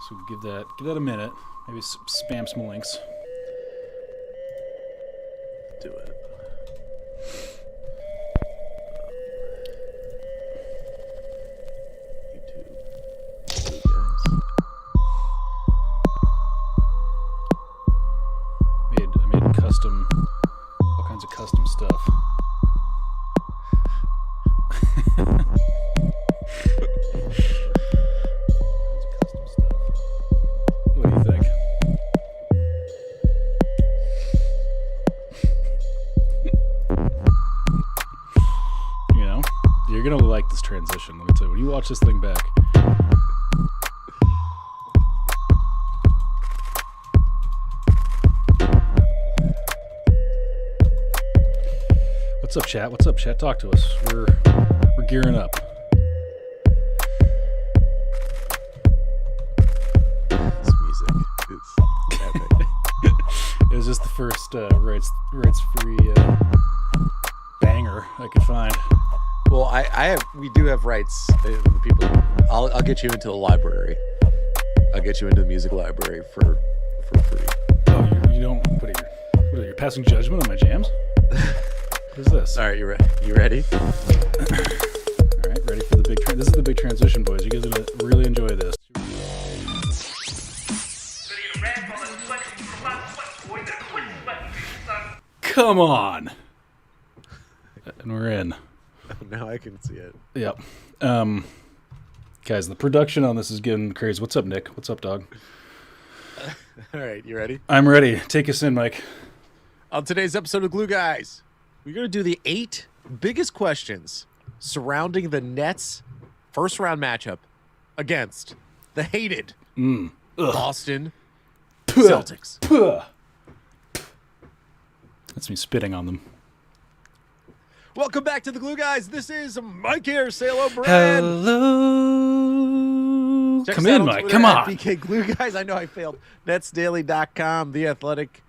So give that a minute. Maybe spam some links. Do it. YouTube. I made all kinds of custom stuff. What do you think? You know, you're gonna like this transition. Let me tell you. When you watch this thing back. What's up, chat? What's up, chat? Talk to us. We're gearing up. This music is epic. It was just the first rights-free banger I could find. Well, we do have rights. The people. I'll get you into the library. I'll get you into the music library for free. Oh, you don't. What are you passing judgment on my jams? What is this? All right, you ready? All right, ready for the big. This is the big transition, boys. You guys are gonna really enjoy this. Come on. And we're in. Now I can see it. Yep. Guys, the production on this is getting crazy. What's up, Nick? What's up, dog? All right, you ready? I'm ready. Take us in, Mike. On today's episode of Glue Guys, we're going to do the 8 biggest questions surrounding the Nets' first-round matchup against the hated Boston Celtics. Puh. That's me spitting on them. Welcome back to the Glue Guys. This is Mike here. Say hello, Brian. Hello. Check Come us out in, on Mike. Twitter Come at on. BK Glue Guys. I know I failed. NetsDaily.com, The Athletic.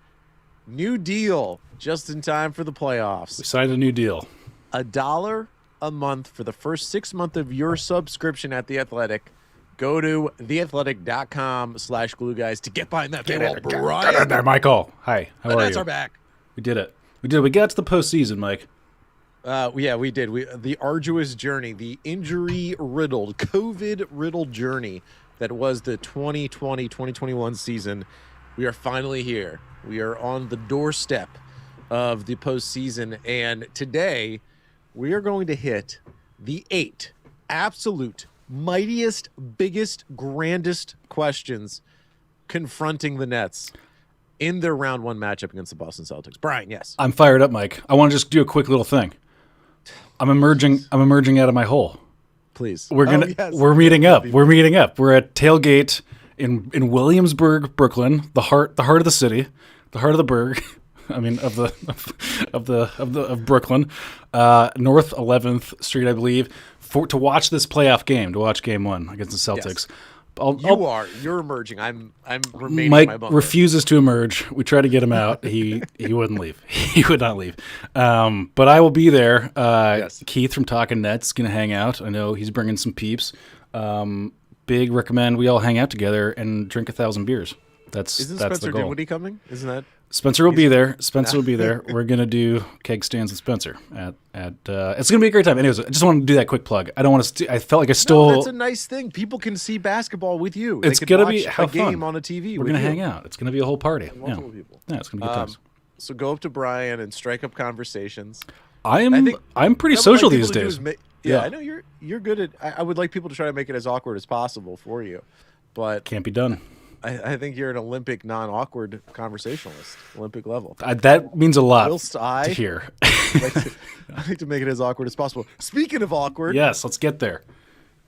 New deal just in time for the playoffs. We signed a new deal. $1 a month for the first 6 months of your subscription at The Athletic. Go to theathletic.com/glueguys to get behind that paywall. Get in there, Michael. Hi. How The are Nets you? are back. We did it. We got to the postseason, Mike. Yeah, we did. The arduous journey, the injury-riddled, COVID-riddled journey that was the 2020-2021 season. We are finally here. We are on the doorstep of the postseason, and today we are going to hit the 8 absolute mightiest, biggest, grandest questions confronting the Nets in their round 1 matchup against the Boston Celtics. Brian, yes. I'm fired up, Mike. I want to just do a quick little thing. I'm emerging out of my hole. Please. We're meeting up. We're at Tailgate in Williamsburg, Brooklyn, the heart of the city, the heart of the burg. I mean, of Brooklyn, North 11th Street, I believe, to watch this playoff game, to watch Game 1 against the Celtics. Yes. You're emerging. I'm remaining. Mike in my bunker. refuses to emerge. We tried to get him out. He wouldn't leave. He would not leave. But I will be there. Yes. Keith from Talking Nets is going to hang out. I know he's bringing some peeps. Big recommend we all hang out together and drink 1,000 beers. That's Isn't the Spencer goal. Dinwiddie coming? Isn't that? Spencer will be there. We're gonna do keg stands with Spencer at. It's gonna be a great time. Anyways, I just want to do that quick plug. I don't want to. I felt like I stole. No, that's a nice thing. People can see basketball with you. It's they gonna watch be how a game fun. on a TV. We're with gonna you. hang out. It's gonna be a whole party. Multiple people. Yeah, it's gonna be good times. So go up to Brian and strike up conversations. I'm pretty What I would social like these people to do days. is ma- Yeah. I know you're good at. I would like people to try to make it as awkward as possible for you, but Can't be done. I think you're an Olympic non-awkward conversationalist, Olympic level. That means a lot Whilst to I hear. like to make it as awkward as possible. Speaking of awkward, Yes, let's get there.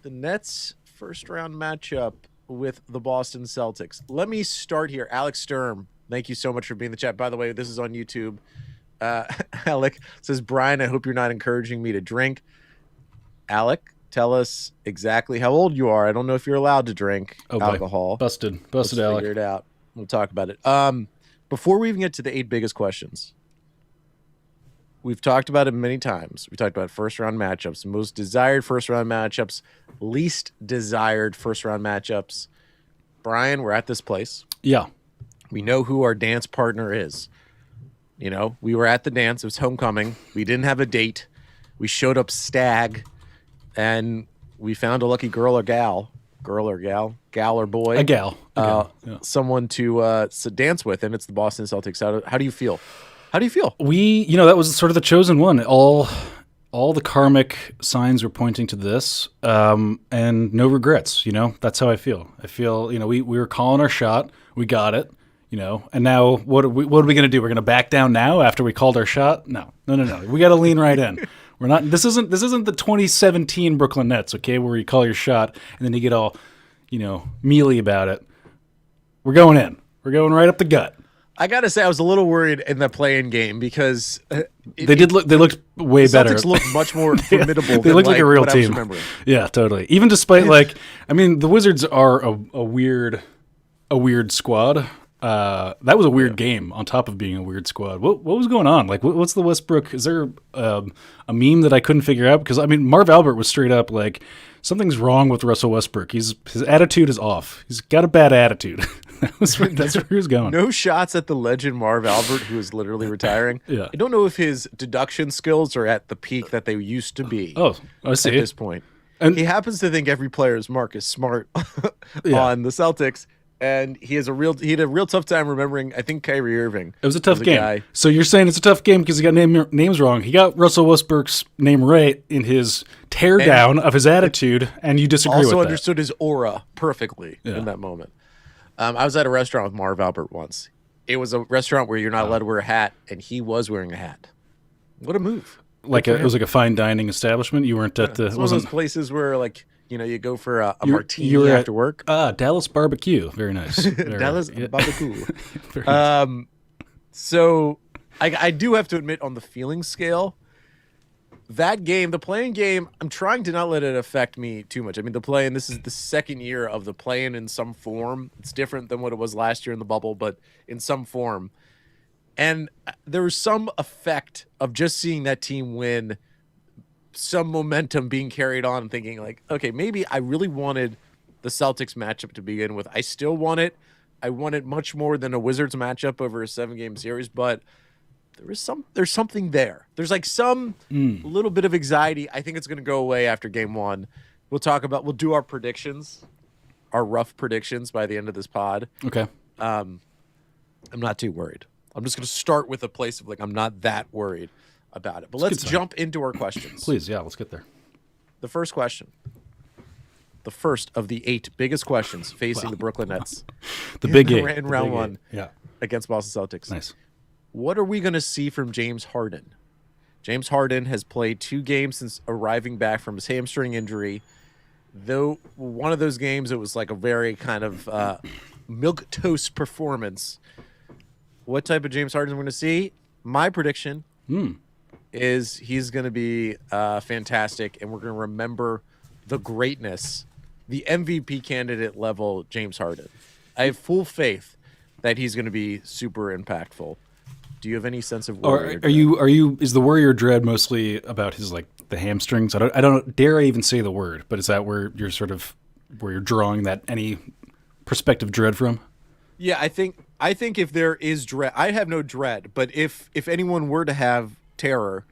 the Nets' first-round matchup with the Boston Celtics. Let me start here. Alex Sturm, thank you so much for being in the chat. By the way, this is on YouTube. Alec says, Brian, I hope you're not encouraging me to drink. Alec, tell us exactly how old you are. I don't know if you're allowed to drink alcohol. Busted, Let's Alec. figure it out. We'll talk about it. Before we even get to the 8 biggest questions, we've talked about it many times. We talked about first-round matchups, most desired first-round matchups, least desired first-round matchups. Brian, we're at this place. Yeah. We know who our dance partner is. You know, we were at the dance. It was homecoming. We didn't have a date. We showed up stag, and we found a lucky girl or gal or boy. A gal. Yeah. Someone to dance with, and it's the Boston Celtics. How do you feel? How do you feel? That was sort of the chosen one. All the karmic signs were pointing to this, and no regrets. That's how I feel. I feel, we were calling our shot. We got it. And now what are we going to do? We're going to back down now after we called our shot? No. We got to lean right in. We're not. This isn't the 2017 Brooklyn Nets, okay, where you call your shot and then you get all, mealy about it. We're going in. We're going right up the gut. I gotta say, I was a little worried in the play-in game because they looked way better. Celtics looked much more formidable. They looked like a real team. Yeah, totally. Even despite the Wizards are a weird squad. That was a weird game on top of being a weird squad. What was going on? What's the Westbrook? Is there a meme that I couldn't figure out? Because Marv Albert was straight up like, something's wrong with Russell Westbrook. His attitude is off. He's got a bad attitude. That's where he was going. No shots at the legend Marv Albert, who is literally retiring. Yeah. I don't know if his deduction skills are at the peak that they used to be. Oh, I see. At this point. And he happens to think every player is Marcus Smart on the Celtics. And he had a real tough time remembering, I think, Kyrie Irving. It was a tough game. So you're saying it's a tough game because he got names wrong. He got Russell Westbrook's name right in his teardown of his attitude, and you disagree with that. Also understood his aura perfectly in that moment. I was at a restaurant with Marv Albert once. It was a restaurant where you're not allowed to wear a hat, and he was wearing a hat. What a move. It was like a fine dining establishment? You weren't at the... It's one of those places where, you go for a martini after work. Dallas barbecue. Very nice. Dallas barbecue. So I do have to admit, on the feeling scale, that game, the play-in game, I'm trying to not let it affect me too much. The play-in, this is the second year of the play-in in some form. It's different than what it was last year in the bubble, but in some form. And there was some effect of just seeing that team win, some momentum being carried on, thinking okay, maybe I really wanted the Celtics matchup to begin with. I still want it. I want it much more than a Wizards matchup over a 7-game series, but there's something there. There's some little bit of anxiety. I think it's going to go away after game one. We'll do our predictions, our rough predictions by the end of this pod. Okay. I'm not too worried. I'm just going to start with a place of I'm not that worried about it. But let's jump into our questions. Please, yeah, let's get there. The first question. The first of the 8 biggest questions facing the Brooklyn Nets. The big game. In round one against Boston Celtics. Nice. What are we going to see from James Harden? James Harden has played 2 games since arriving back from his hamstring injury. Though one of those games, it was a very kind of milquetoast performance. What type of James Harden are we going to see? My prediction is he's going to be fantastic, and we're going to remember the greatness, the MVP candidate level James Harden. I have full faith that he's going to be super impactful. Do you have any sense of worry? Is the worry or dread mostly about his the hamstrings? I don't dare I even say the word, but is that where you're drawing that any prospective dread from? Yeah, I think if there is dread, I have no dread, but if anyone were to have terror,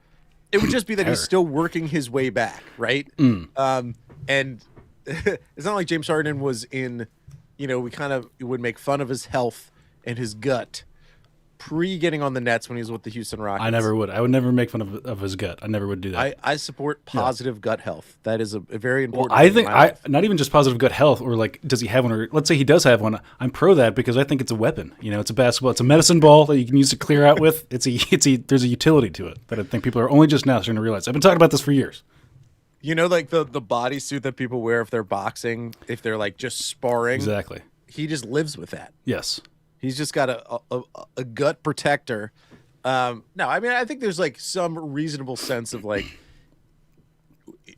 it would just be that he's still working his way back, right? And it's not like James Harden was in, we would make fun of his health and his gut pre-getting on the Nets when he was with the Houston Rockets. I never would. I would never make fun of his gut. I never would do that. I support positive gut health. That is a very important thing. I think not even just positive gut health, or does he have one? Or let's say he does have one. I'm pro that because I think it's a weapon. It's a basketball. It's a medicine ball that you can use to clear out with. There's a utility to it that I think people are only just now starting to realize. I've been talking about this for years. The bodysuit that people wear if they're boxing, if they're just sparring. Exactly. He just lives with that. Yes. He's just got a gut protector. No, I think there's some reasonable sense of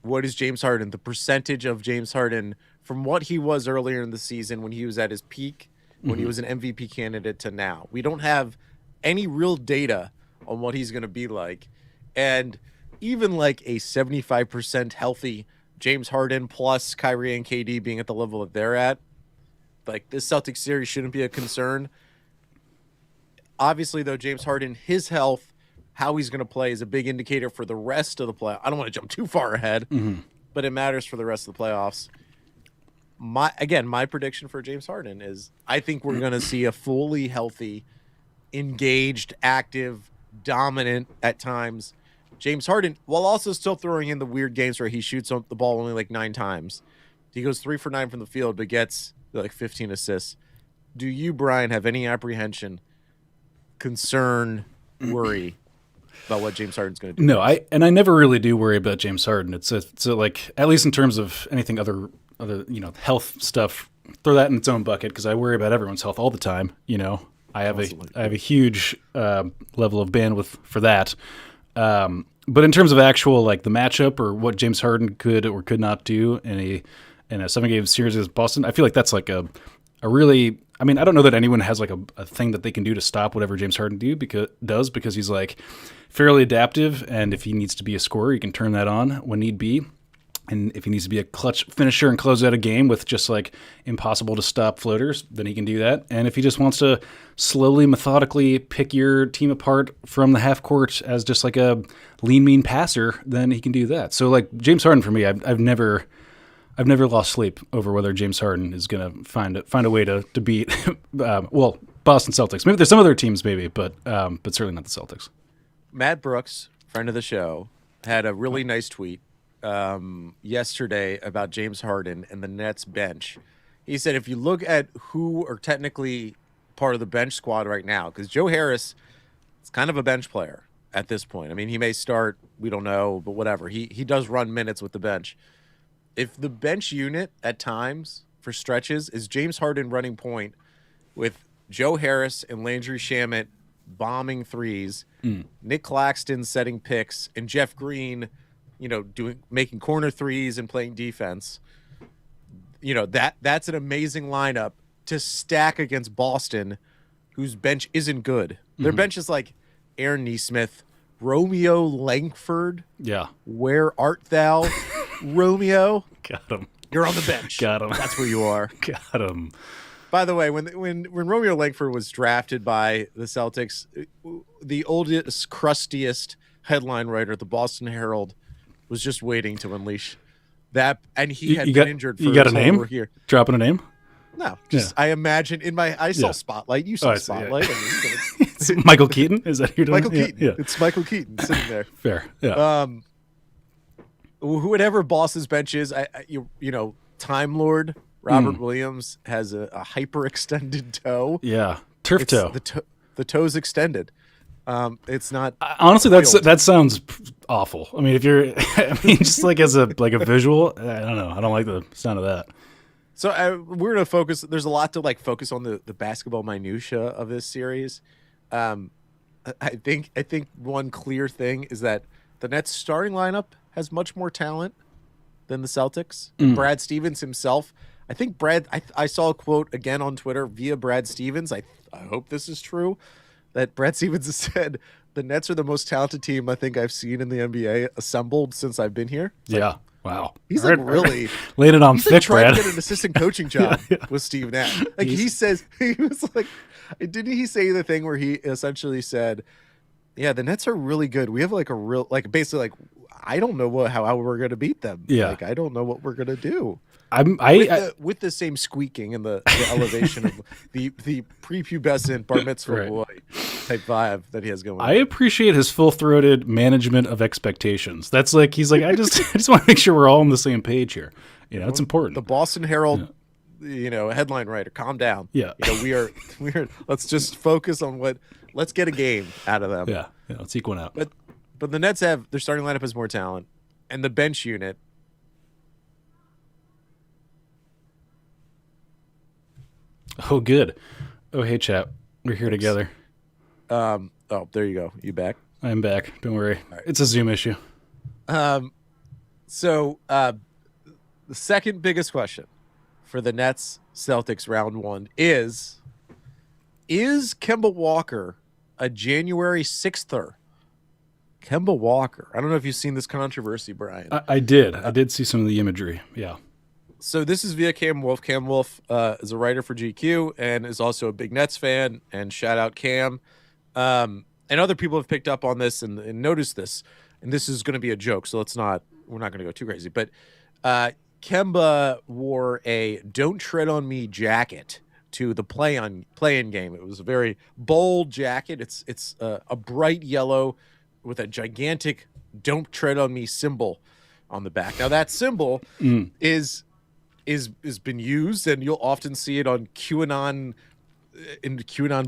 what is James Harden, the percentage of James Harden from what he was earlier in the season when he was at his peak, when he was an MVP candidate, to now. We don't have any real data on what he's going to be like. And even a 75% healthy James Harden plus Kyrie and KD being at the level that they're at, Like, this Celtics series shouldn't be a concern. Obviously, though, James Harden, his health, how he's going to play is a big indicator for the rest of the play. I don't want to jump too far ahead, but it matters for the rest of the playoffs. My prediction for James Harden is I think we're going to see a fully healthy, engaged, active, dominant at times James Harden, while also still throwing in the weird games where he shoots the ball only like 9 times. He goes 3 for 9 from the field, but gets like 15 assists. Do you, Brian, have any apprehension, concern, worry about what James Harden's going to do? No, I never really do worry about James Harden. It's like, at least in terms of anything other health stuff, throw that in its own bucket, because I worry about everyone's health all the time. I have a huge level of bandwidth for that. But in terms of actual, like, the matchup or what James Harden could or could not do in a 7-game series against Boston, I feel like that's like a really, I mean, I don't know that anyone has like a thing that they can do to stop whatever James Harden does because he's like fairly adaptive, and if he needs to be a scorer, he can turn that on when need be. And if he needs to be a clutch finisher and close out a game with just like impossible to stop floaters, then he can do that. And if he just wants to slowly, methodically pick your team apart from the half court as just like a lean, mean passer, then he can do that. So like James Harden for me, I've never lost sleep over whether James Harden is going to find a way to beat Boston Celtics. Maybe there's some other teams, but certainly not the Celtics. Matt Brooks, friend of the show, had a really nice tweet yesterday about James Harden and the Nets bench. He said, if you look at who are technically part of the bench squad right now, because Joe Harris is kind of a bench player at this point. I mean, he may start, we don't know, but whatever. He does run minutes with the bench. If the bench unit at times for stretches is James Harden running point with Joe Harris and Landry Shamet bombing threes, Nick Claxton setting picks, and Jeff Green making corner threes and playing defense, that's an amazing lineup to stack against Boston, whose bench isn't good. Their bench is like Aaron Nesmith, Romeo Langford. Yeah. Where art thou, Romeo? Got him. You're on the bench. Got him. That's where you are. Got him. By the way, when Romeo Langford was drafted by the Celtics, the oldest, crustiest headline writer at the Boston Herald was just waiting to unleash that, and he had been injured for you got a name? Here. Dropping a name? No, just I imagine I saw Spotlight. You saw Spotlight. Yeah. Michael Keaton? Is that your Michael Keaton? Yeah. It's Michael Keaton sitting there. Fair. Yeah. Whoever boss's bench is, Time Lord Robert Williams has a hyperextended toe. Yeah, turf toe. The toe's extended. It's not honestly that sounds awful. I mean, just like as a visual, I don't know. I don't like the sound of that. So we're gonna focus. There's a lot to focus on the basketball minutia of this series. I think one clear thing is that the Nets starting lineup has much more talent than the Celtics. Brad Stevens himself. I think I saw a quote again on Twitter via Brad Stevens. I hope this is true. That Brad Stevens has said the Nets are the most talented team I think I've seen in the NBA assembled since I've been here. Yeah. Wow. He's really laid it on thick, trying Brad. to get an assistant coaching job with Steve Nash. He says, he was like, didn't he say the thing where he essentially said, yeah, the Nets are really good. We have a real, basically I don't know how we're going to beat them. Yeah. I don't know what we're going to do. With the same squeaking and the elevation of the prepubescent bar mitzvah boy type vibe that he has going on. I appreciate his full-throated management of expectations. That's he's like, I just want to make sure we're all on the same page here. It's important. The Boston Herald, headline writer, calm down. Yeah. We are let's just focus on let's get a game out of them. Yeah. Let's eke one out. But the Nets their starting lineup has more talent, and the bench unit. Oh, good. Oh, hey, chat. We're here together. Oh, there you go. You back? I'm back. Don't worry. Right. It's a Zoom issue. So the second biggest question for the Nets Celtics round 1 is Kemba Walker a January 6th-er? Kemba Walker. I don't know if you've seen this controversy, Brian. I did. I did see some of the imagery. Yeah. So this is via Cam Wolf. Cam Wolf is a writer for GQ and is also a big Nets fan. And shout out Cam. And other people have picked up on this and noticed this. And this is going to be a joke, so we're not going to go too crazy. But Kemba wore a "Don't Tread on Me" jacket to the play-in game. It was a very bold jacket. It's a bright yellow with a gigantic "Don't Tread on Me" symbol on the back. Now that symbol is been used, and you'll often see it on QAnon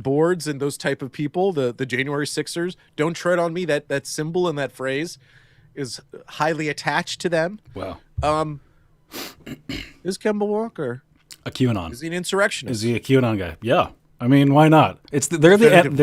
boards and those type of people. The January Sixers, "Don't tread on me." That symbol and that phrase is highly attached to them. Wow. Is Kemba Walker A QAnon. is he an insurrectionist? Is he a QAnon guy? Yeah. I mean, why not? They're the enemy,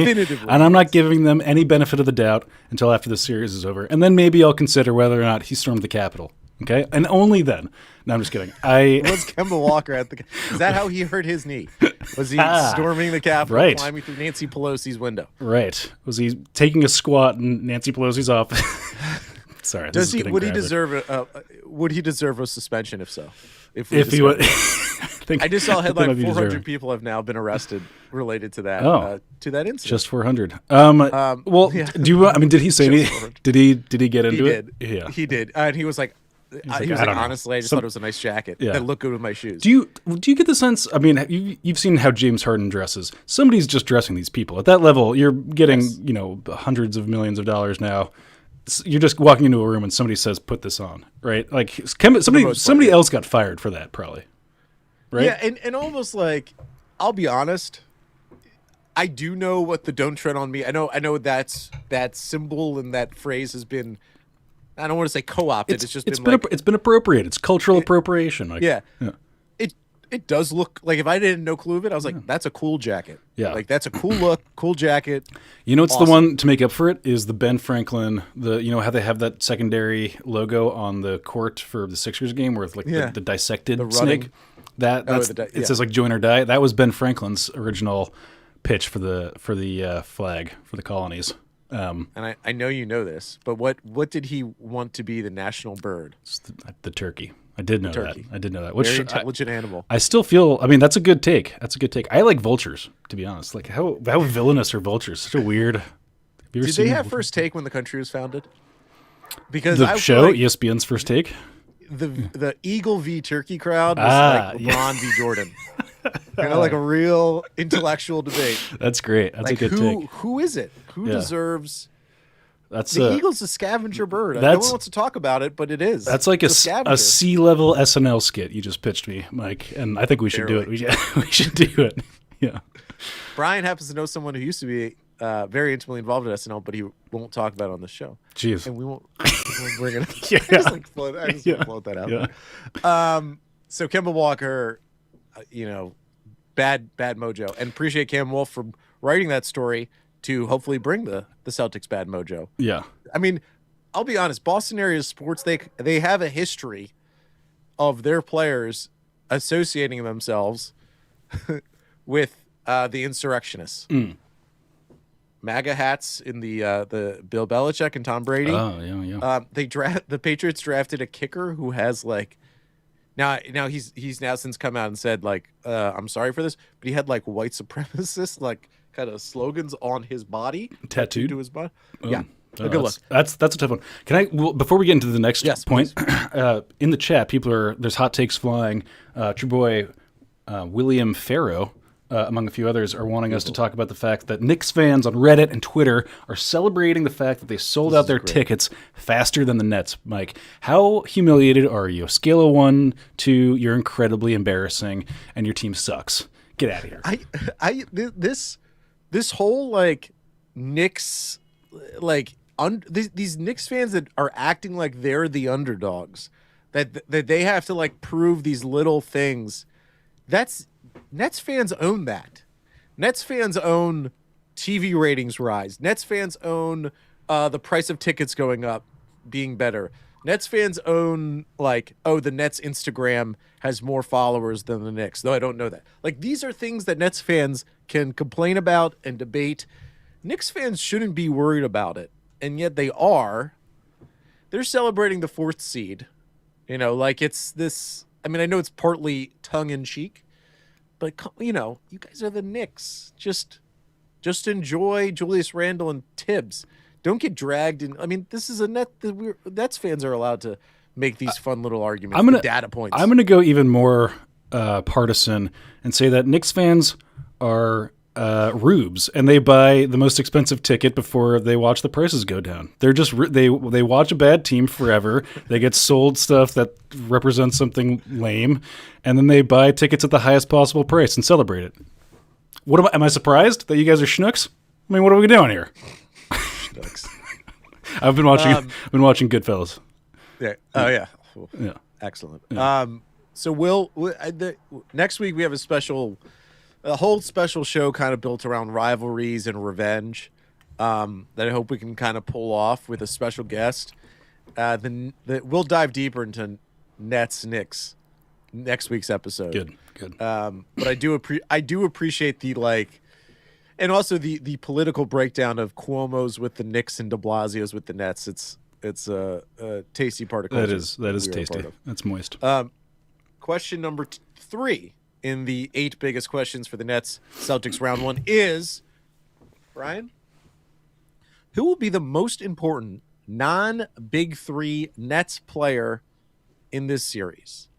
Definitively. and I'm not giving them any benefit of the doubt until after the series is over, and then maybe I'll consider whether or not he stormed the Capitol. Okay, and only then. No, I'm just kidding. Was Kemba Walker is that how he hurt his knee? Was he storming the Capitol, right. climbing through Nancy Pelosi's window? Right. Was he taking a squat in Nancy Pelosi's office? Sorry. Would he deserve a suspension if so? If he would. I just saw a headline: 400 people have now been arrested related to that incident. Just 400. Well, yeah. Did he say anything? Did he get into it? Yeah, he did. And he was like, honestly, I just thought it was a nice jacket that looked good with my shoes. Do you get the sense? I mean, you've seen how James Harden dresses. Somebody's just dressing these people at that level. You're getting hundreds of millions of dollars now. You're just walking into a room and somebody says, "Put this on," right? Like somebody else got fired for that, probably. Right? Yeah, and almost like, I'll be honest, I do know what the "Don't Tread on Me." I know that symbol and that phrase has been, I don't want to say co-opted. It's been appropriated. It's cultural appropriation. Like, yeah. It does look like, if I didn't know clue of it, I was like, that's a cool jacket. Yeah. Like, that's a cool look, cool jacket. It's awesome. The one to make up for it is the Ben Franklin, how they have that secondary logo on the court for the Sixers game where it's like the dissected snake. It says like "Join or Die." That was Ben Franklin's original pitch for the flag for the colonies. And I know you know this, but what did he want to be the national bird? It's the turkey. I did know that. Which, very intelligent animal. I still feel. I mean, that's a good take. I like vultures, to be honest. Like how villainous are vultures? Such a weird. Did they have First Take when the country was founded? Because the show, ESPN's First Take. The Eagle v Turkey crowd was like LeBron v Jordan. Like a real intellectual debate. That's great. That's like, a good take. Who is it? Who deserves? That's the Eagle's a scavenger bird. No one wants to talk about it, but it is. That's like a C-level SNL skit you just pitched me, Mike, and I think we should do it. We should do it. Yeah. Brian happens to know someone who used to be very intimately involved in SNL, but he won't talk about it on the show. Jeez. And we won't. We're gonna. I just float that out. Yeah. So Kemba Walker, bad mojo, and appreciate Cam Wolf for writing that story to hopefully bring the Celtics bad mojo. Yeah. I mean, I'll be honest. Boston area sports, they have a history of their players associating themselves with the insurrectionists. MAGA hats in the Bill Belichick and Tom Brady. Oh yeah. The Patriots drafted a kicker who has like now he's now since come out and said like I'm sorry for this, but he had like white supremacist like kind of slogans on his body, tattooed to his body. Oh. Yeah. A good look. That's a tough one. Can I before we get into the next point? In the chat, there's hot takes flying. True boy William Farrow, among a few others, are wanting us to talk about the fact that Knicks fans on Reddit and Twitter are celebrating the fact that they sold out their tickets faster than the Nets. Mike, how humiliated are you? Scale of 1 to you're incredibly embarrassing and your team sucks. Get out of here. This whole like Knicks like these Knicks fans that are acting like they're the underdogs, that they have to like prove these little things. That's Nets fans own that. Nets fans own TV ratings rise. Nets fans own the price of tickets going up, being better. Nets fans own like, the Nets Instagram has more followers than the Knicks, though I don't know that. Like, these are things that Nets fans can complain about and debate. Knicks fans shouldn't be worried about it, and yet they are. They're celebrating the 4th seed Like it's this. I mean, I know it's partly tongue in cheek, but you guys are the Knicks. Just enjoy Julius Randle and Tibbs. Don't get dragged in. I mean, this is a Nets fans are allowed to make these fun little arguments. The data points. I'm gonna go even more partisan and say that Knicks fans are rubes, and they buy the most expensive ticket before they watch the prices go down. They're just they watch a bad team forever. They get sold stuff that represents something lame, and then they buy tickets at the highest possible price and celebrate it. Am I surprised that you guys are schnooks? I mean, what are we doing here? I've been watching Goodfellas. Yeah. Oh yeah. Yeah. Excellent. Yeah. So next week we have a whole special show kind of built around rivalries and revenge that I hope we can kind of pull off with a special guest. We'll dive deeper into Nets Knicks next week's episode. Good. But I do appreciate and also the political breakdown of Cuomo's with the Knicks and de Blasio's with the Nets. It's a tasty part of culture. That is tasty. That's moist. Question number 3 in the 8 biggest questions for the Nets Celtics round 1 is, Brian, who will be the most important non-Big 3 Nets player in this series?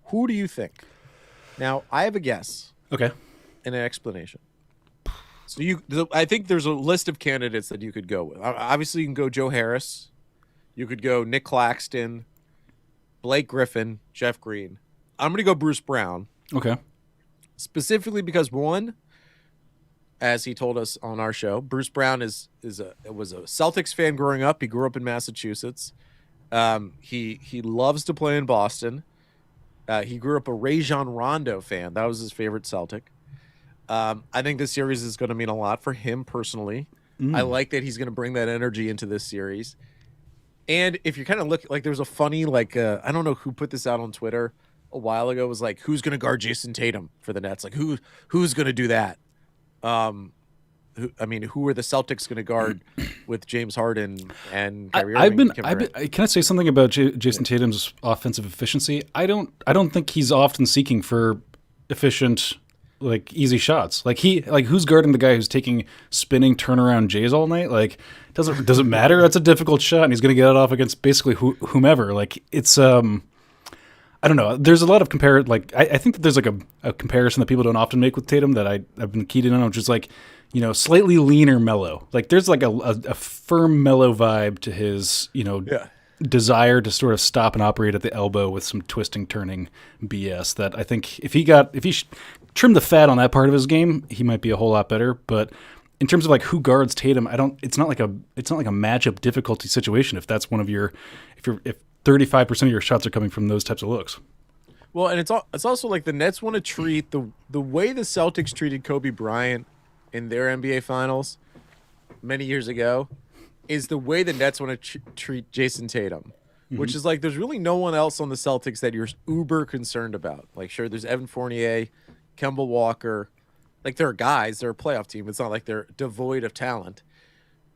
Who do you think? Now, I have a guess. Okay. And an explanation. So I think there's a list of candidates that you could go with. Obviously, you can go Joe Harris. You could go Nick Claxton, Blake Griffin, Jeff Green. I'm going to go Bruce Brown. Okay. Specifically because, one, as he told us on our show, Bruce Brown was a Celtics fan growing up. He grew up in Massachusetts. He loves to play in Boston. He grew up a Rajon Rondo fan. That was his favorite Celtic. I think this series is going to mean a lot for him personally. I like that he's going to bring that energy into this series. And if you kind of look, like, there's a funny, I don't know who put this out on Twitter a while ago, was like, who's going to guard Jason Tatum for the Nets? Like, who's going to do that? Who are the Celtics going to guard with James Harden and Kyrie Irving? Can I say something about Jason Tatum's offensive efficiency? I don't think he's often seeking for efficient, easy shots. Who's guarding the guy who's taking spinning turnaround Jays all night? Doesn't matter. That's a difficult shot, and he's going to get it off against basically whomever. It's I don't know. There's a lot of I think that there's a comparison that people don't often make with Tatum that I've been keyed in on, which is slightly leaner mellow. There's a firm mellow vibe to his desire to sort of stop and operate at the elbow with some twisting, turning BS that I think if he trimmed the fat on that part of his game, he might be a whole lot better. But in terms of who guards Tatum, it's not like a matchup difficulty situation if that's one of your if 35% of your shots are coming from those types of looks. Well, and it's also the Nets want to treat the way the Celtics treated Kobe Bryant in their NBA finals many years ago is the way the Nets want to treat Jason Tatum, which is there's really no one else on the Celtics that you're uber concerned about. Sure, there's Evan Fournier, Kemba Walker. There are guys, they're a playoff team. It's not like they're devoid of talent.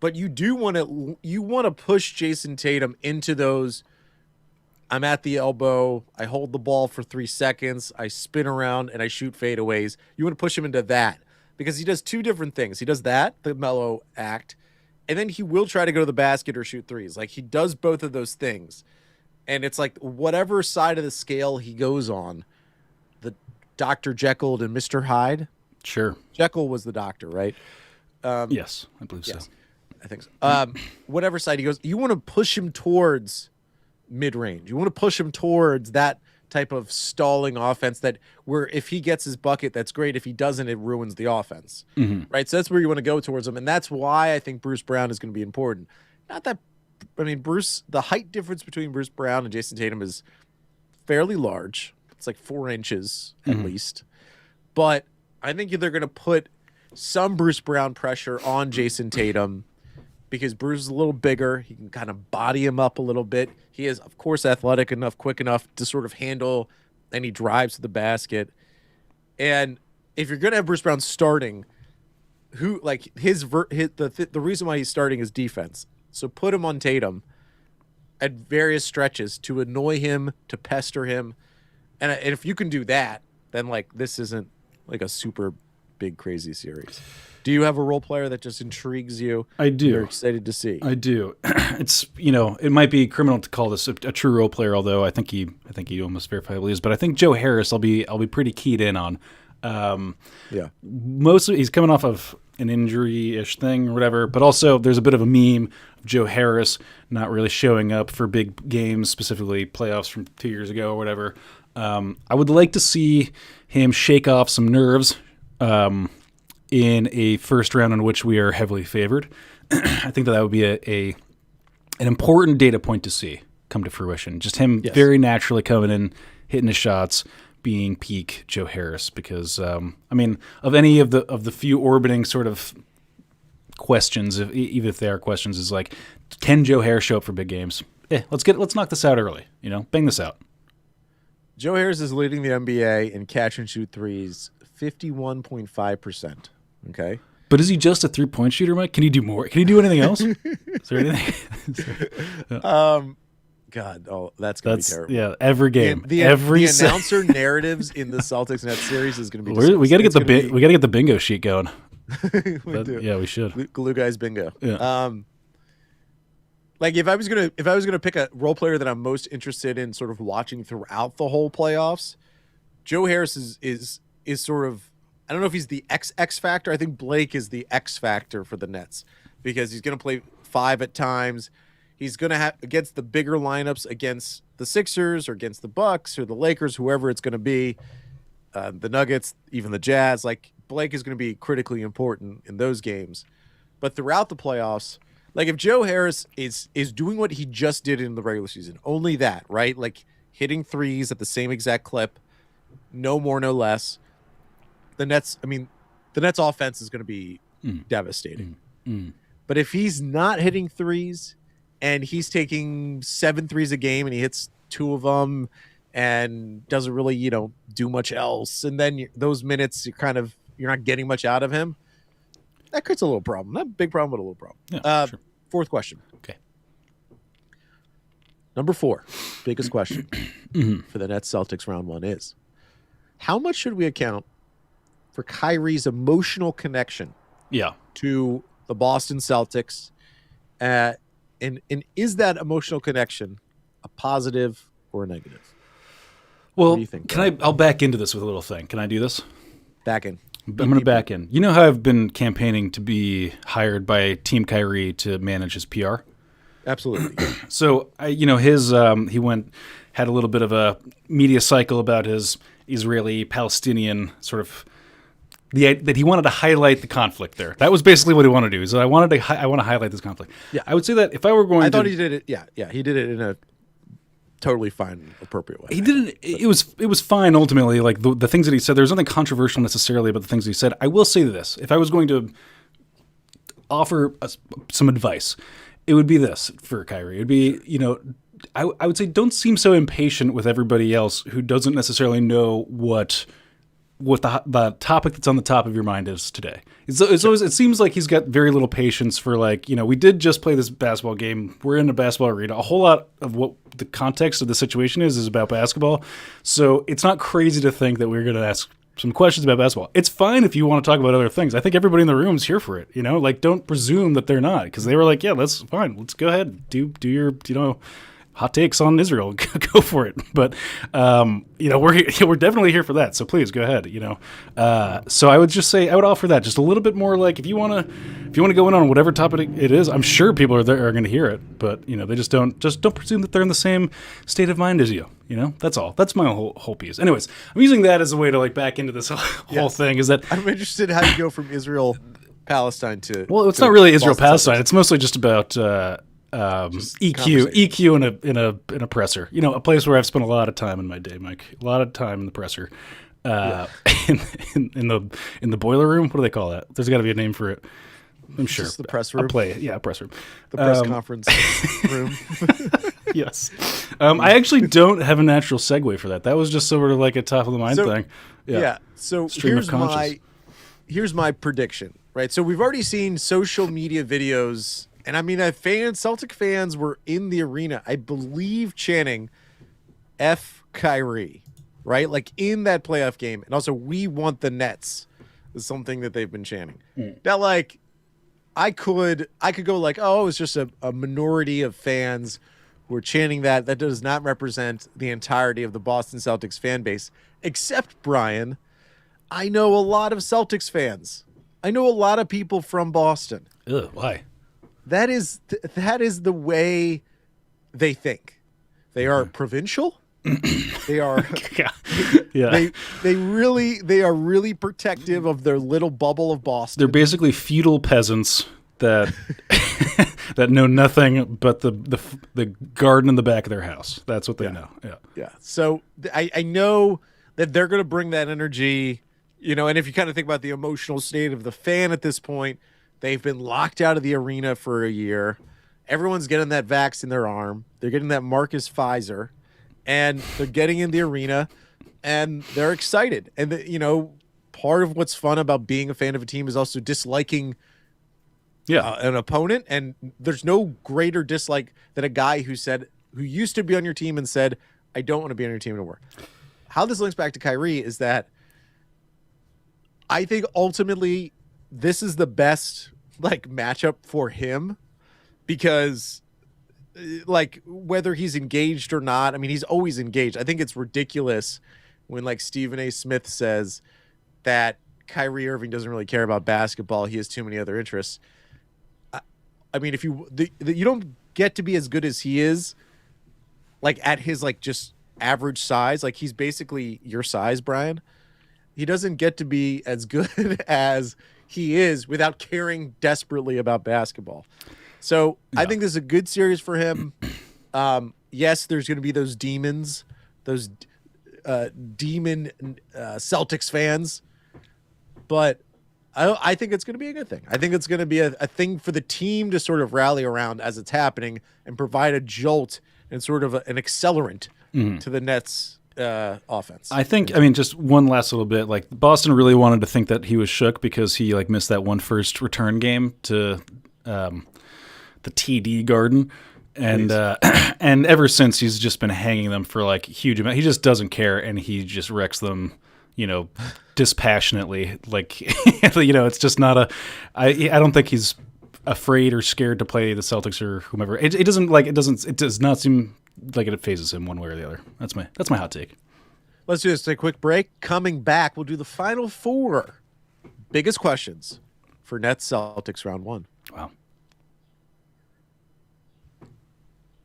But you do want to push Jason Tatum into those, I'm at the elbow, I hold the ball for 3 seconds, I spin around, and I shoot fadeaways. You want to push him into that because he does 2 different things. He does that, the mellow act, and then he will try to go to the basket or shoot threes. He does both of those things. And it's whatever side of the scale he goes on, the Dr. Jekyll and Mr. Hyde. Sure. Jekyll was the doctor, right? Yes, I believe so. I think so. Whatever side he goes, you want to push him towards mid-range. You want to push him towards that type of stalling offense that where if he gets his bucket, that's great. If he doesn't, it ruins the offense. Right? So that's where you want to go towards him. And that's why I think Bruce Brown is going to be important. Not that, the height difference between Bruce Brown and Jason Tatum is fairly large. It's 4 inches at least. But I think they're going to put some Bruce Brown pressure on Jason Tatum because Bruce is a little bigger. He can kind of body him up a little bit. He is, of course, athletic enough, quick enough to sort of handle any drives to the basket. And if you're going to have Bruce Brown starting, the reason why he's starting is defense. So put him on Tatum. at various stretches to annoy him, to pester him. And if you can do that, then like this isn't like a super big crazy series. Do you have a role player that just intrigues you? I do. You're excited to see. I do. It's, it might be criminal to call this a true role player, although I think he almost verifiably is. But I think Joe Harris, I'll be pretty keyed in on. Yeah. Mostly he's coming off of an injury-ish thing or whatever, but also there's a bit of a meme of Joe Harris not really showing up for big games, specifically playoffs from 2 years ago or whatever. I would like to see him shake off some nerves in a first round in which we are heavily favored. I think that would be an important data point to see come to fruition. Just him very naturally coming in, hitting his shots, being peak Joe Harris. Because of any of the few orbiting sort of questions, even if they are questions, is like, can Joe Harris show up for big games? Let's knock this out early. Bang this out. Joe Harris is leading the NBA in catch and shoot threes, 51.5%. Okay. But is he just a 3-point shooter, Mike? Can he do more? Can he do anything else? Is there anything? God, that's gonna be terrible. Yeah, every game, the announcer narratives in the Celtics Nets series is gonna be. We got to get the bingo sheet going. do. Yeah, we should. Glue guys bingo. Yeah. Like if I was gonna pick a role player that I'm most interested in sort of watching throughout the whole playoffs, Joe Harris is sort of, I don't know if he's the X factor. I think Blake is the X factor for the Nets because he's gonna play 5 at times. He's gonna have against the bigger lineups, against the Sixers or against the Bucks or the Lakers, whoever it's gonna be, the Nuggets, even the Jazz. Like Blake is gonna be critically important in those games, but throughout the playoffs. Like if Joe Harris is doing what he just did in the regular season, only that, right? Like hitting threes at the same exact clip, no more, no less. The Nets offense is going to be devastating. But if he's not hitting threes and he's taking 7 threes a game and he hits 2 of them and doesn't really, do much else, and then those minutes you're not getting much out of him. That creates a little problem. Not a big problem, but a little problem. Yeah, sure. 4th question. Okay. Number 4, biggest question for the Nets Celtics round 1 is, how much should we account for Kyrie's emotional connection to the Boston Celtics? And is that emotional connection a positive or a negative? Well, what do you think? I'll back into this with a little thing. Can I do this? Back in. I'm going to back in. You know how I've been campaigning to be hired by Team Kyrie to manage his PR? Absolutely. So, he had a little bit of a media cycle about his Israeli-Palestinian sort of that he wanted to highlight the conflict there. That was basically what he wanted to do. So I want to highlight this conflict. Yeah. I would say that if I were going I thought he did it. Yeah. He did it in a totally fine, appropriate way. He didn't. It was fine ultimately. Like the things that he said, there was nothing controversial necessarily about the things that he said. I will say this: if I was going to offer some advice, it would be this for Kyrie. It would be, I would say don't seem so impatient with everybody else who doesn't necessarily know what the topic that's on the top of your mind is today. It seems like he's got very little patience for we did just play this basketball game. We're in a basketball arena. A whole lot of what the context of the situation is about basketball. So it's not crazy to think that we're going to ask some questions about basketball. It's fine if you want to talk about other things. I think everybody in the room is here for it. Don't presume that they're not, because they were like, yeah, that's fine. Let's go ahead. Do your, hot takes on Israel. Go for it. But we're definitely here for that. So please go ahead. So I would just say I would offer that just a little bit more. Like if you want to go in on whatever topic it is, I'm sure people are going to hear it. But they just don't presume that they're in the same state of mind as you. That's all. That's my whole piece. Anyways, I'm using that as a way to back into this whole thing. Is that I'm interested in how you go from Israel Palestine to it's not really Israel Palestine. It's mostly just about. EQ in a presser, a place where I've spent a lot of time in my day, Mike. A lot of time in the presser, in the boiler room. What do they call that? There's got to be a name for it. I'm sure. Just the press room. Press room. The press conference room. Yes. I actually don't have a natural segue for that. That was just sort of like a top of the mind thing. Yeah. So here's my prediction. Right. So we've already seen social media videos And I mean, Celtic fans were in the arena, I believe, chanting F Kyrie, right? Like in that playoff game. And also, we want the Nets is something that they've been chanting. Now, like, I could go like, oh, it's just a minority of fans who are chanting that. That does not represent the entirety of the Boston Celtics fan base. Except, Brian, I know a lot of Celtics fans. I know a lot of people from Boston. Ugh, why? That is the way they think. They are provincial. They are Yeah. they are really protective of their little bubble of Boston. They're basically feudal peasants that that know nothing but the garden in the back of their house. That's what they know. Yeah. Yeah. So I know that they're going to bring that energy, and if you kind of think about the emotional state of the fan at this point, they've been locked out of the arena for a year. Everyone's getting that vax in their arm. They're getting that Marcus Pfizer, and they're getting in the arena, and they're excited. And, part of what's fun about being a fan of a team is also disliking an opponent. And there's no greater dislike than a guy who used to be on your team and said, I don't want to be on your team anymore. How this links back to Kyrie is that I think ultimately this is the best matchup for him, because whether he's engaged or not, I mean, he's always engaged. I think it's ridiculous when Stephen A. Smith says that Kyrie Irving doesn't really care about basketball. He has too many other interests. I mean, if you don't get to be as good as he is, at his just average size, he's basically your size, Brian. He doesn't get to be as good as he is without caring desperately about basketball. So I think this is a good series for him. Yes, there's going to be those demons, those demon Celtics fans, but I think it's going to be a good thing. I think it's going to be a thing for the team to sort of rally around as it's happening and provide a jolt and sort of an accelerant to the Nets offense. I think, just one last little bit, Boston really wanted to think that he was shook because he missed that one first return game to the TD Garden. And and ever since, he's just been hanging them for huge amount. He just doesn't care, and he just wrecks them, dispassionately. It's just not I don't think he's afraid or scared to play the Celtics or whomever. It does not seem like it phases him one way or the other. That's my hot take. Let's do this. Take a quick break. Coming back, we'll do the final four biggest questions for Nets Celtics round one. Wow.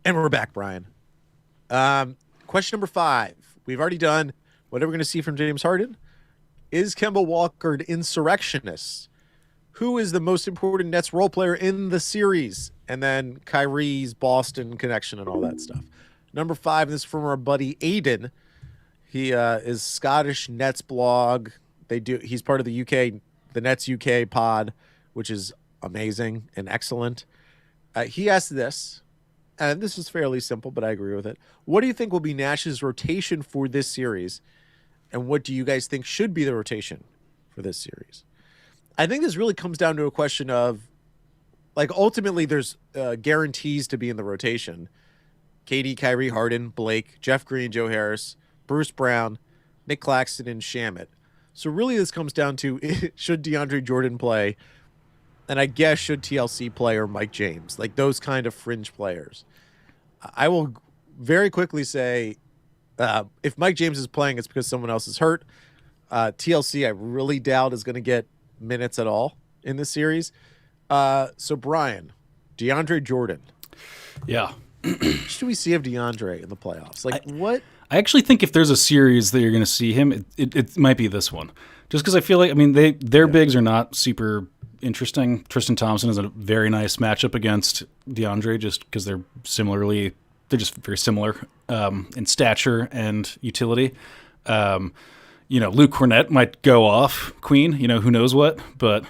And we're back, Brian. Question number 5. We've already done what are we going to see from James Harden. Is Kemba Walker an insurrectionist? Who is the most important Nets role player in the series? And then Kyrie's Boston connection and all that stuff. Number 5, this is from our buddy Aiden. He is Scottish Nets blog. He's part of the Nets UK pod, which is amazing and excellent. He asked this, and this is fairly simple, but I agree with it. What do you think will be Nash's rotation for this series? And what do you guys think should be the rotation for this series? I think this really comes down to a question of, ultimately there's guarantees to be in the rotation. KD, Kyrie, Harden, Blake, Jeff Green, Joe Harris, Bruce Brown, Nick Claxton, and Shamet. So really this comes down to, should DeAndre Jordan play? And I guess should TLC play or Mike James? Those kind of fringe players. I will very quickly say, if Mike James is playing, it's because someone else is hurt. TLC, I really doubt is going to get minutes at all in this series. So Brian, DeAndre Jordan. Yeah. What should we see of DeAndre in the playoffs? What? I actually think if there's a series that you're going to see him, it might be this one. Just because I feel their bigs are not super interesting. Tristan Thompson is a very nice matchup against DeAndre just because they're just very similar in stature and utility. Luke Cornett might go off Queen, who knows what, but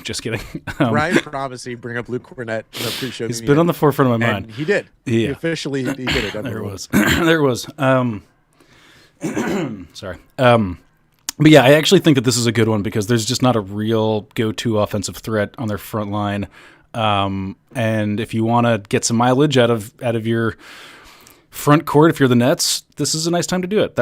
just kidding. Brian promised he'd bring up Luke Cornett in the pre-show. He's been on the forefront of my mind. He did. Yeah. He officially did it. There it was. There it was. Sorry. But yeah, I actually think that this is a good one because there's just not a real go-to offensive threat on their front line. And if you want to get some mileage out of your front court, if you're the Nets, this is a nice time to do it.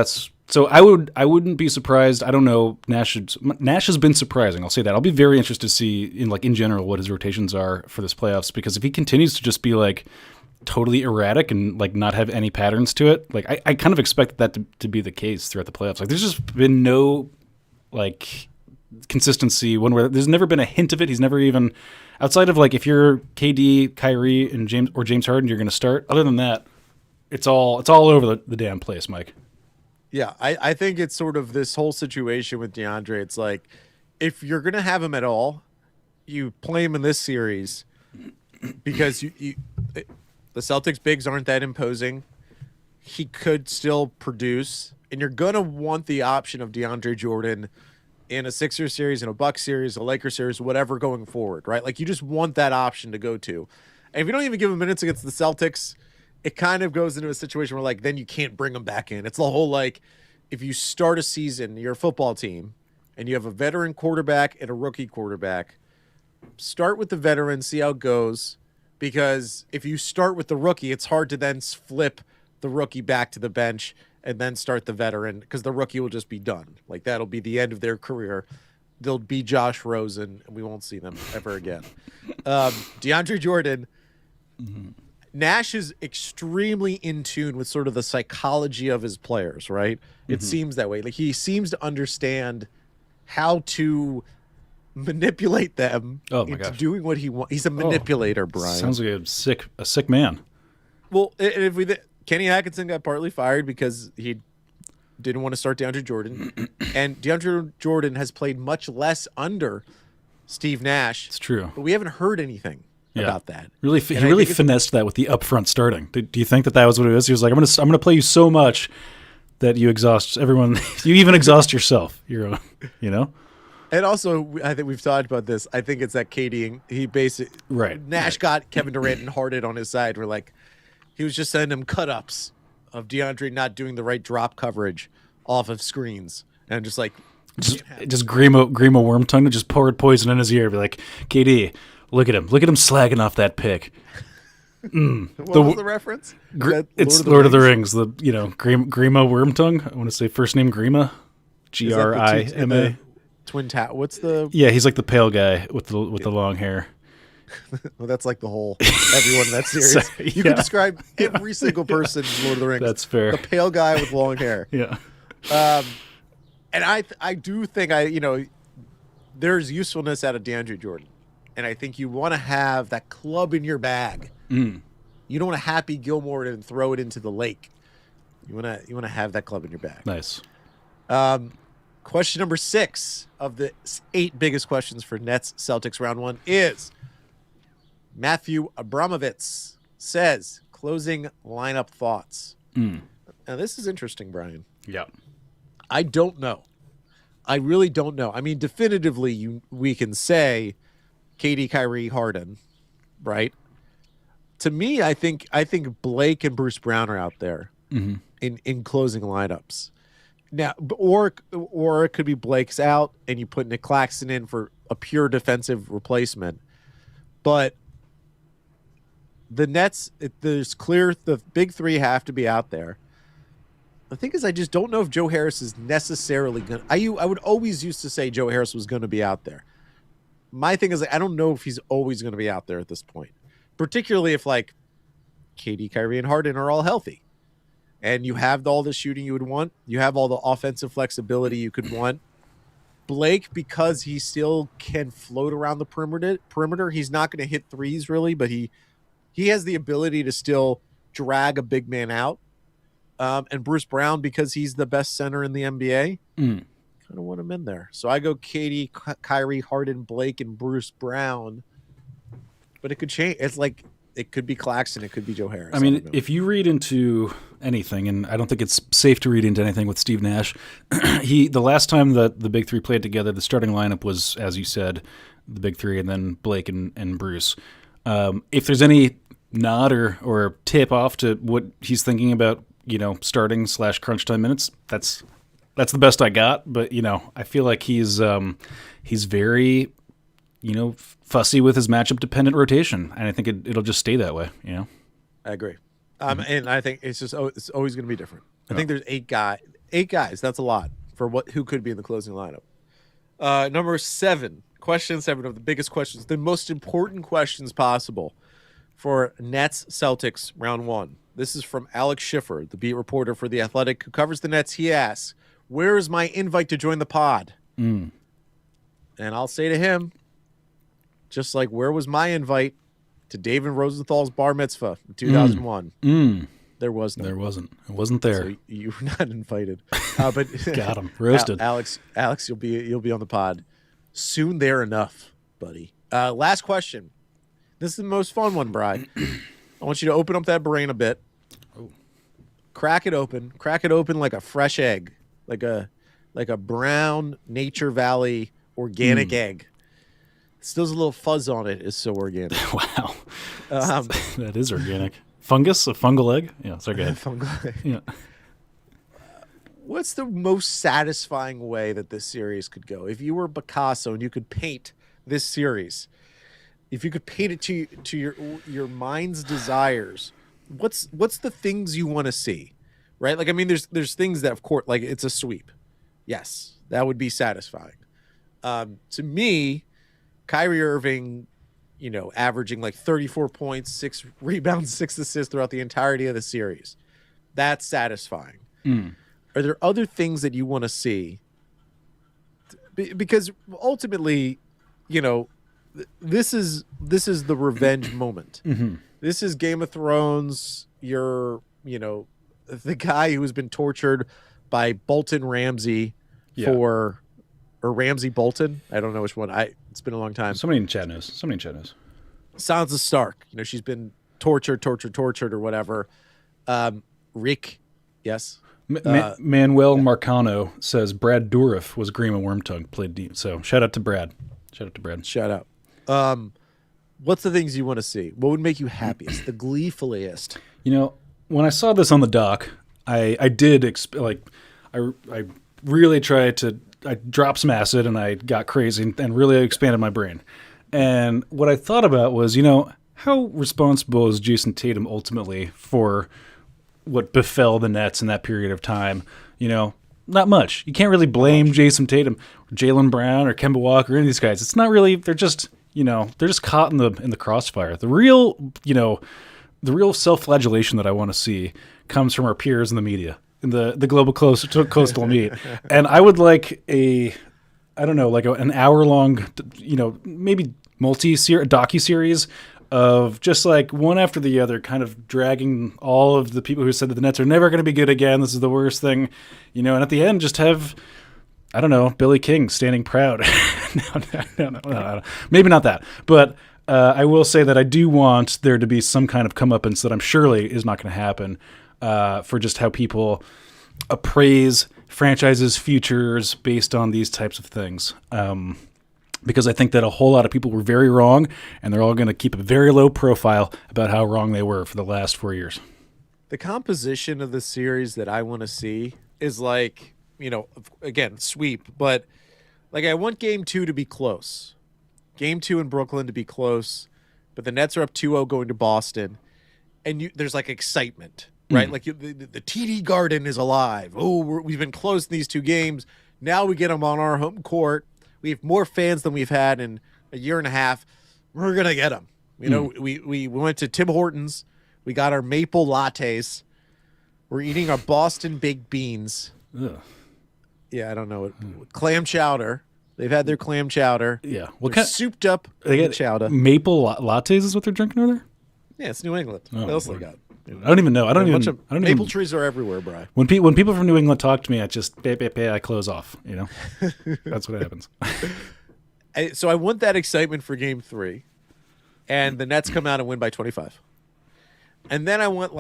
So I wouldn't be surprised. I don't know. Nash has been surprising. I'll say that. I'll be very interested to see in general what his rotations are for this playoffs, because if he continues to just be like totally erratic and like not have any patterns to it, like I kind of expect that to be the case throughout the playoffs. Like there's just been no like consistency one where there's never been a hint of it. He's never even outside of like if you're KD, Kyrie, and James Harden, you're going to start. Other than that, it's all over the damn place, Mike. Yeah, I think it's sort of this whole situation with DeAndre. It's like if you're going to have him at all, you play him in this series because the Celtics bigs aren't that imposing. He could still produce, and you're going to want the option of DeAndre Jordan in a Sixers series, in a Bucks series, a Lakers series, whatever going forward, right? Like you just want that option to go to. And if you don't even give him minutes against the Celtics, it kind of goes into a situation where like then you can't bring them back in. It's the whole like if you start a season, you're a football team, and you have a veteran quarterback and a rookie quarterback, start with the veteran, see how it goes, because if you start with the rookie, it's hard to then flip the rookie back to the bench and then start the veteran because the rookie will just be done. Like that'll be the end of their career. They'll be Josh Rosen, and we won't see them ever again. DeAndre Jordan. Mm-hmm. Nash is extremely in tune with sort of the psychology of his players, right? It seems that way. Like he seems to understand how to manipulate them into doing what he wants. He's a manipulator, Brian. Sounds like a sick man. Well, Kenny Atkinson got partly fired because he didn't want to start DeAndre Jordan, and DeAndre Jordan has played much less under Steve Nash. It's true, but we haven't heard anything about that. He really finessed that with the upfront starting. Do you think that was what it was? He was like, I'm gonna play you so much that you exhaust everyone. You even exhaust yourself. You know. And also, I think we've talked about this. I think it's that KD. He basically Nash got Kevin Durant and Harden on his side. Where like he was just sending him cut ups of DeAndre not doing the right drop coverage off of screens, and just Grima Wormtongue to just poured poison in his ear. Be like, KD. Look at him slagging off that pick. What was the reference? It's Lord of the Rings. The Grima Wormtongue. I want to say first name Grima, Grima. Twin Tower. What's the? Yeah, he's like the pale guy with the long hair. Well, that's like the whole everyone in that series. You can describe every single person in Lord of the Rings. That's fair. The pale guy with long hair. Yeah. And I do think there's usefulness out of DeAndre Jordan. And I think you want to have that club in your bag. You don't want to Happy Gilmore it and throw it into the lake. You want to have that club in your bag. Nice. Question number 6 of the 8 biggest questions for Nets Celtics round 1 is Matthew Abramovitz says closing lineup thoughts. Now this is interesting, Brian. Yeah. I don't know. I really don't know. I mean, definitively, we can say KD, Kyrie, Harden, right? To me, I think Blake and Bruce Brown are out there in closing lineups. Now, or it could be Blake's out and you put Nick Claxton in for a pure defensive replacement. But the Nets, there's clear the big three have to be out there. The thing is, I just don't know if Joe Harris is necessarily going to. I would always used to say Joe Harris was going to be out there. My thing is, I don't know if he's always going to be out there at this point, particularly if like KD, Kyrie, and Harden are all healthy, and you have all the shooting you would want, you have all the offensive flexibility you could want. Blake, because he still can float around the perimeter, he's not going to hit threes really, but he has the ability to still drag a big man out. And Bruce Brown, because he's the best center in the NBA. Kind of want him in there. So I go KD, Kyrie, Harden, Blake, and Bruce Brown. But it could change. It's like it could be Claxton. It could be Joe Harris. I mean, if you read into anything, and I don't think it's safe to read into anything with Steve Nash, the last time that the big three played together, the starting lineup was, as you said, the big three, and then Blake and Bruce. If there's any nod or tip off to what he's thinking about, starting / crunch time minutes, that's the best I got. But I feel like he's very fussy with his matchup dependent rotation, and I think it'll just stay that way. I agree. And I think it's always going to be different. I think there's eight guys. That's a lot for who could be in the closing lineup. Number 7, question 7 of the biggest questions, the most important questions possible for Nets Celtics round 1. This is from Alex Schiffer, the beat reporter for The Athletic, who covers the Nets. He asks, "Where is my invite to join the pod?" And I'll say to him, just like, where was my invite to David Rosenthal's bar mitzvah in 2001? There was none. There wasn't. It wasn't there. So you were not invited. But Got him roasted. Alex, you'll be on the pod soon. There enough, buddy. Last question. This is the most fun one, Bri. I want you to open up that brain a bit. Oh. Crack it open like a fresh egg, like a brown Nature Valley organic egg. Still has a little fuzz on it. It's so organic. Wow. That is organic. Fungus? A fungal egg? Yeah, sorry, go ahead. Fungal egg. Yeah. What's the most satisfying way that this series could go? If you were Picasso and you could paint this series, if you could paint it to your mind's desires, what's the things you want to see? Right? Like, I mean, there's things that, of course, like it's a sweep. Yes, that would be satisfying. To me, Kyrie Irving, averaging like 34 points, 6 rebounds, 6 assists throughout the entirety of the series. That's satisfying. Are there other things that you want to see? Because ultimately, this is the revenge moment. This is Game of Thrones. You're, the guy who has been tortured by Bolton Ramsey or Ramsey Bolton. I don't know which one. It's been a long time. Somebody in chat knows. Sansa Stark. She's been tortured or whatever. Rick, yes. Manuel Marcano says Brad Dourif was Grima Wormtongue, played deep. So shout out to Brad. Shout out. What's the things you want to see? What would make you happiest? The gleefulest? When I saw this on the doc, I did I really tried to. I dropped some acid and I got crazy and really expanded my brain. And what I thought about was, how responsible is Jason Tatum ultimately for what befell the Nets in that period of time? Not much. You can't really blame Jason Tatum, or Jaylen Brown, or Kemba Walker, or any of these guys. It's not really. They're just caught in the crossfire. The real self-flagellation that I want to see comes from our peers in the media, in the global coastal meet. And I would like an hour-long, maybe docu-series of just like one after the other, kind of dragging all of the people who said that the Nets are never going to be good again. This is the worst thing, and at the end, just have, Billy King standing proud. No, maybe not that, but I will say that I do want there to be some kind of comeuppance that I'm surely is not going to happen for just how people appraise franchises' futures based on these types of things. Because I think that a whole lot of people were very wrong, and they're all going to keep a very low profile about how wrong they were for the last 4 years. The composition of the series that I want to see is like, again, sweep, but like I want Game 2 to be close. Game 2 in Brooklyn to be close, but the Nets are up 2-0 going to Boston, and there's like excitement, right? Like the TD Garden is alive. Oh, we've been close in these 2 games. Now we get them on our home court. We have more fans than we've had in a year and a half. We're going to get them. We went to Tim Hortons. We got our maple lattes. We're eating our Boston baked beans. Ugh. Yeah, I don't know. Clam chowder. They've had their clam chowder. Yeah. They're souped up chowder. Maple lattes is what they're drinking over there? Yeah, it's New England. What else they got? I don't even know. Maple trees are everywhere, Bri. When people from New England talk to me, I close off. That's what happens. So I want that excitement for Game 3, and the Nets come out and win by 25. And then I want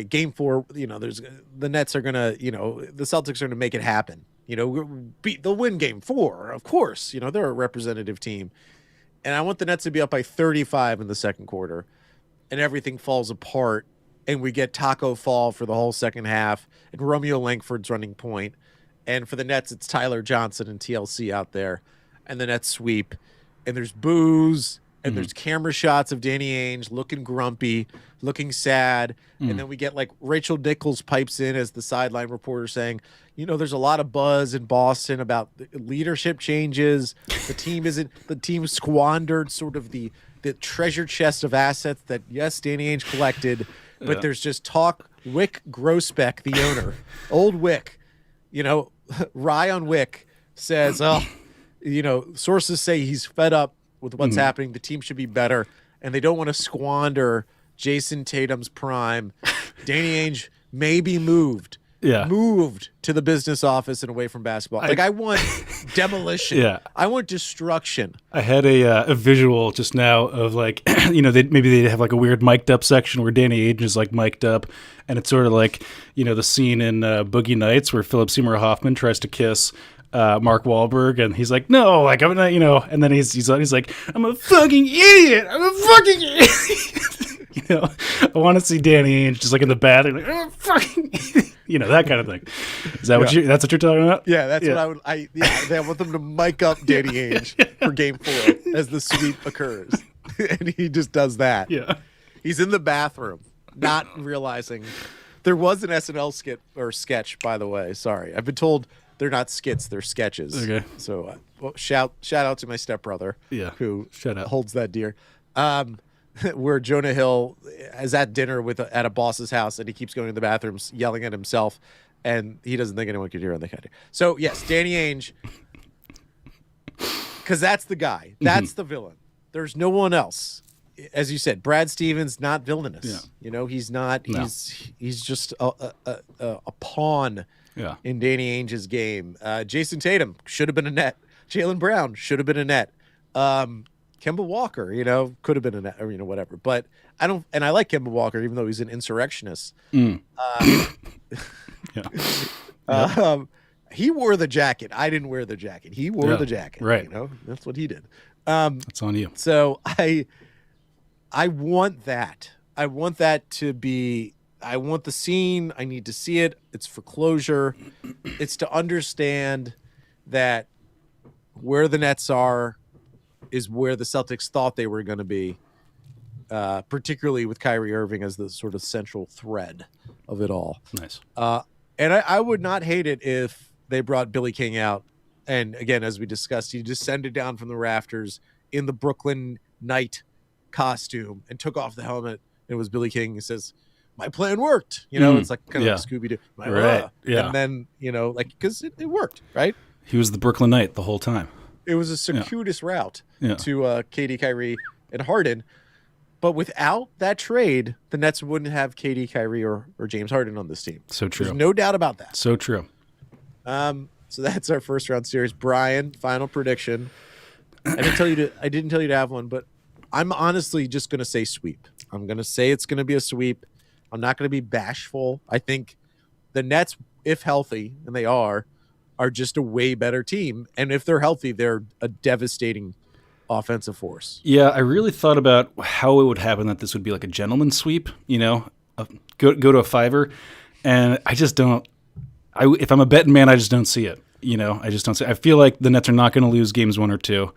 Game 4. There's the Nets are gonna, the Celtics are gonna make it happen. They'll win Game 4, of course. They're a representative team, and I want the Nets to be up by 35 in the second quarter. And everything falls apart, and we get Taco Fall for the whole second half, and Romeo Langford's running point. And for the Nets, it's Tyler Johnson and TLC out there, and the Nets sweep. and there's booze, and there's camera shots of Danny Ainge looking grumpy, looking sad, and then we get like Rachel Nichols pipes in as the sideline reporter saying, there's a lot of buzz in Boston about leadership changes. The team squandered sort of the treasure chest of assets that, yes, Danny Ainge collected, but there's just talk. Wick Grosbeck, the owner, old Wick, Ryan Wick says, sources say he's fed up with what's happening. The team should be better, and they don't want to squander Jason Tatum's prime. Danny Ainge may be moved to the business office and away from basketball. I want demolition. Yeah. I want destruction. I had a visual just now of like, maybe they have like a weird mic'd up section where Danny Ainge is like mic'd up, and it's sort of like, the scene in Boogie Nights where Philip Seymour Hoffman tries to kiss Mark Wahlberg, and he's like, no, like I'm not, and then he's like, I'm a fucking idiot. I'm a fucking idiot. I want to see Danny Ainge just like in the bathroom, like, I'm a fucking idiot. That kind of thing. Is that that's what you're talking about? Yeah, that's what I would. I want them to mic up Danny Ainge for Game 4 as the sweep occurs, and he just does that. Yeah, he's in the bathroom, not realizing there was an SNL sketch. By the way, sorry, I've been told they're not skits, they're sketches. Okay. So, shout out to my stepbrother, who holds that dear. Where Jonah Hill is at dinner at a boss's house, and he keeps going to the bathrooms, yelling at himself, and he doesn't think anyone could hear him. So yes, Danny Ainge, because that's the guy, that's the villain. There's no one else. As you said, Brad Stevens, not villainous. Yeah. He's not. No. He's just a pawn. Yeah. In Danny Ainge's game. Jason Tatum should have been a net. Jaylen Brown should have been a net. Kemba Walker, could have been a net, or whatever. But I don't, and I like Kemba Walker, even though he's an insurrectionist. He wore the jacket. I didn't wear the jacket. He wore the jacket. Right. That's what he did. That's on you. So I want that. I want that to be. I want the scene. I need to see it. It's for closure. It's to understand that where the Nets are is where the Celtics thought they were going to be, particularly with Kyrie Irving as the sort of central thread of it all. Nice. And I would not hate it if they brought Billy King out. And again, as we discussed, he descended down from the rafters in the Brooklyn Knight costume and took off the helmet. It was Billy King. He says, my plan worked. It's like kind of like Scooby-Doo. Right. Yeah. And then, because it worked, right? He was the Brooklyn Knight the whole time. It was a circuitous route to KD, Kyrie, and Harden. But without that trade, the Nets wouldn't have KD, Kyrie, or James Harden on this team. So true. There's no doubt about that. So true. So that's our first round series. Brian, final prediction. I didn't tell you to have one, but I'm honestly just going to say sweep. I'm going to say it's going to be a sweep. I'm not going to be bashful. I think the Nets, if healthy, and they are just a way better team. And if they're healthy, they're a devastating offensive force. Yeah, I really thought about how it would happen that this would be like a gentleman's sweep, go to a fiver. And I just don't. If I'm a betting man, I just don't see it. I just don't see it. I feel like the Nets are not going to lose games 1 or 2.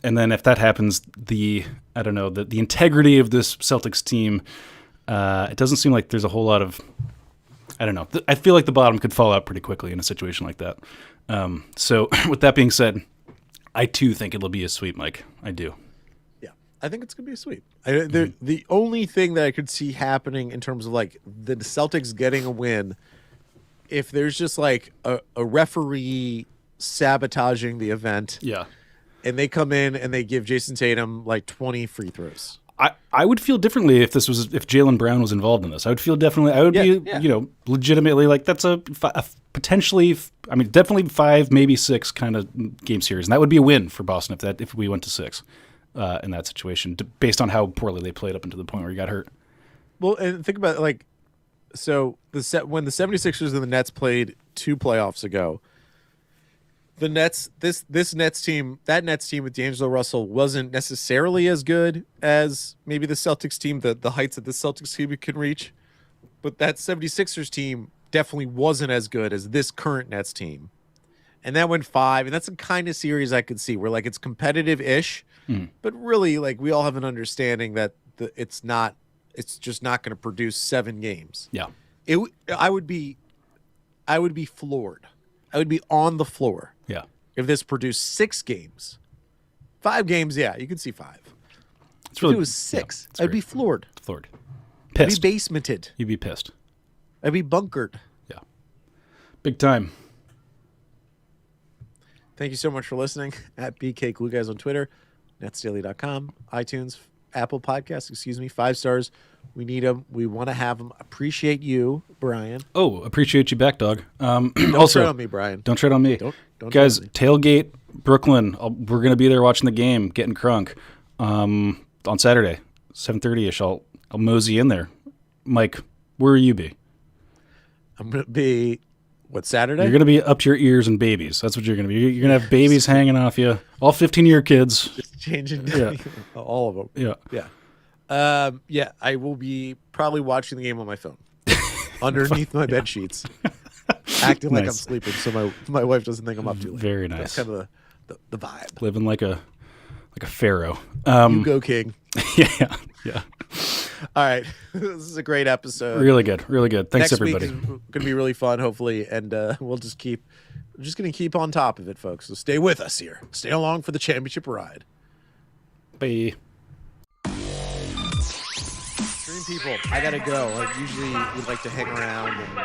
And then if that happens, the integrity of this Celtics team, it doesn't seem like there's a whole lot of, I don't know. I feel like the bottom could fall out pretty quickly in a situation like that. So with that being said, I too think it'll be a sweep, Mike. I do. Yeah, I think it's going to be a sweep. The only thing that I could see happening in terms of like the Celtics getting a win, if there's just like a referee sabotaging the event. Yeah. And they come in and they give Jason Tatum like 20 free throws. I would feel differently if Jaylen Brown was involved in this. I would be legitimately like that's a potentially, definitely 5, maybe 6 kind of game series, and that would be a win for Boston if we went to 6 in that situation, based on how poorly they played up until the point where he got hurt. Well, and think about it, like, so when the 76ers and the Nets played 2 playoffs ago, the Nets, this Nets team, that Nets team with D'Angelo Russell wasn't necessarily as good as maybe the Celtics team, the heights that the Celtics team can reach. But that 76ers team definitely wasn't as good as this current Nets team. And that went 5, and that's the kind of series I could see where like it's competitive-ish, but really like we all have an understanding that it's just not going to produce 7 games. Yeah. I would be floored. I would be on the floor. Yeah. If this produced 6 games. 5 games, yeah, you can see 5. It's really, if it was 6, yeah, I'd be floored. Floored. Pissed. I'd be basemented. You'd be pissed. I'd be bunkered. Yeah. Big time. Thank you so much for listening. At BK glueguys on Twitter, netsdaily.com, iTunes, Apple Podcasts, 5 stars. We need them. We want to have them. Appreciate you, Brian. Oh, appreciate you back, dog. Don't Also, tread on me, Brian. Don't tread on me. Don't Guys, tread tailgate, Brooklyn. We're going to be there watching the game, getting crunk on Saturday, 7:30ish. I'll mosey in there. Mike, where will you be? I'm going to be, what, Saturday? You're going to be up to your ears in babies. That's what you're going to be. You're going to have babies hanging off you. All 15-year kids. Just changing. Yeah. All of them. Yeah. Yeah, I will be probably watching the game on my phone underneath my bed sheets, acting like I'm Nice. sleeping, so my wife doesn't think I'm up too late. Very nice. That's kind of the vibe. Living like a pharaoh. You go, King. Yeah. All right, this is a great episode. Really good. Thanks, Next everybody. week is going to be really fun, hopefully, and we're just going to keep on top of it, folks. So stay with us here. Stay along for the championship ride. Bye. Dream people, I gotta go. Like usually, we like to hang around and